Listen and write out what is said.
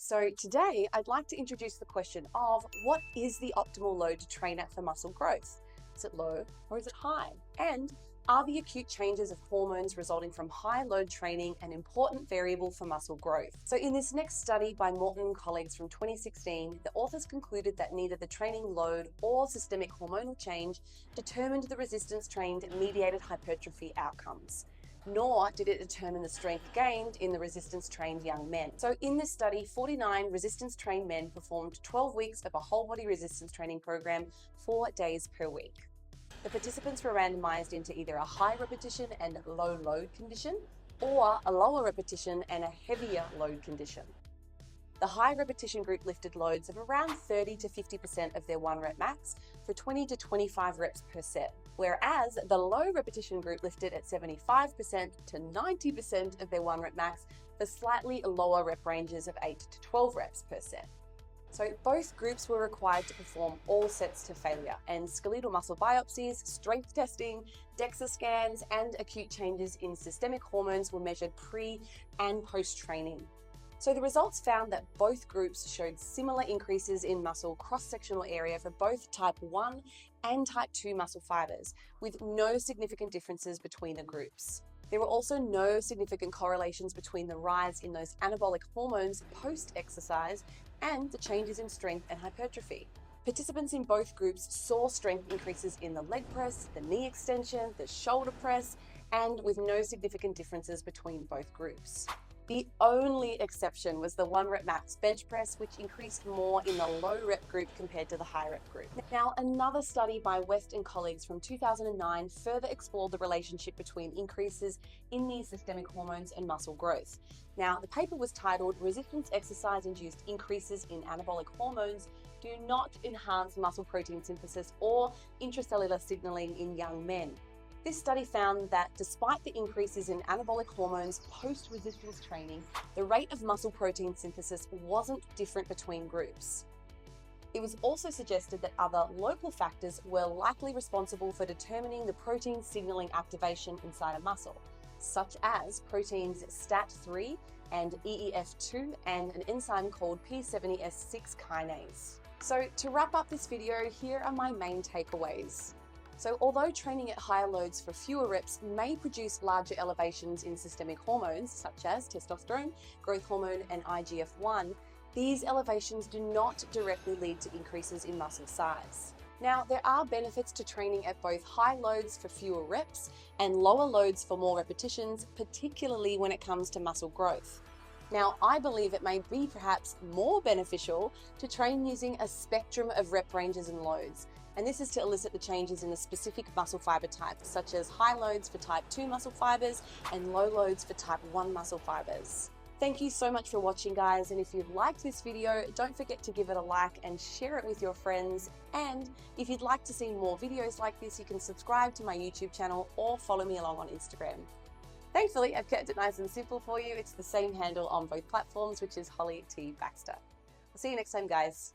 So today I'd like to introduce the question of what is the optimal load to train at for muscle growth? Is it low or is it high? And are the acute changes of hormones resulting from high load training an important variable for muscle growth? So in this next study by Morton and colleagues from 2016, the authors concluded that neither the training load or systemic hormonal change determined the resistance-trained mediated hypertrophy outcomes, nor did it determine the strength gained in the resistance-trained young men. So in this study, 49 resistance-trained men performed 12 weeks of a whole-body resistance training program, 4 days per week. The participants were randomized into either a high repetition and low load condition or a lower repetition and a heavier load condition. The high repetition group lifted loads of around 30 to 50% of their 1 rep max for 20 to 25 reps per set, whereas the low repetition group lifted at 75% to 90% of their 1 rep max for slightly lower rep ranges of 8 to 12 reps per set. So both groups were required to perform all sets to failure, and skeletal muscle biopsies, strength testing, DEXA scans, and acute changes in systemic hormones were measured pre and post-training. So the results found that both groups showed similar increases in muscle cross-sectional area for both type 1 and type 2 muscle fibers, with no significant differences between the groups. There were also no significant correlations between the rise in those anabolic hormones post-exercise and the changes in strength and hypertrophy. Participants in both groups saw strength increases in the leg press, the knee extension, the shoulder press, and with no significant differences between both groups. The only exception was the 1 rep max bench press, which increased more in the low rep group compared to the high rep group. Now, another study by West and colleagues from 2009 further explored the relationship between increases in these systemic hormones and muscle growth. Now, the paper was titled "Resistance Exercise-Induced Increases in Anabolic Hormones Do Not Enhance Muscle Protein Synthesis or Intracellular Signaling in Young Men." This study found that despite the increases in anabolic hormones post-resistance training, the rate of muscle protein synthesis wasn't different between groups. It was also suggested that other local factors were likely responsible for determining the protein signaling activation inside a muscle, such as proteins STAT3 and EEF2 and an enzyme called P70S6 kinase. So to wrap up this video, here are my main takeaways. So although training at higher loads for fewer reps may produce larger elevations in systemic hormones such as testosterone, growth hormone, and IGF-1, these elevations do not directly lead to increases in muscle size. Now, there are benefits to training at both high loads for fewer reps and lower loads for more repetitions, particularly when it comes to muscle growth. Now, I believe it may be perhaps more beneficial to train using a spectrum of rep ranges and loads, and this is to elicit the changes in a specific muscle fiber type, such as high loads for type 2 muscle fibers and low loads for type 1 muscle fibers. Thank you so much for watching, guys, and if you've liked this video, don't forget to give it a like and share it with your friends. And if you'd like to see more videos like this, you can subscribe to my YouTube channel or follow me along on Instagram. Thankfully, I've kept it nice and simple for you. It's the same handle on both platforms, which is Holly T. Baxter. I'll see you next time, guys.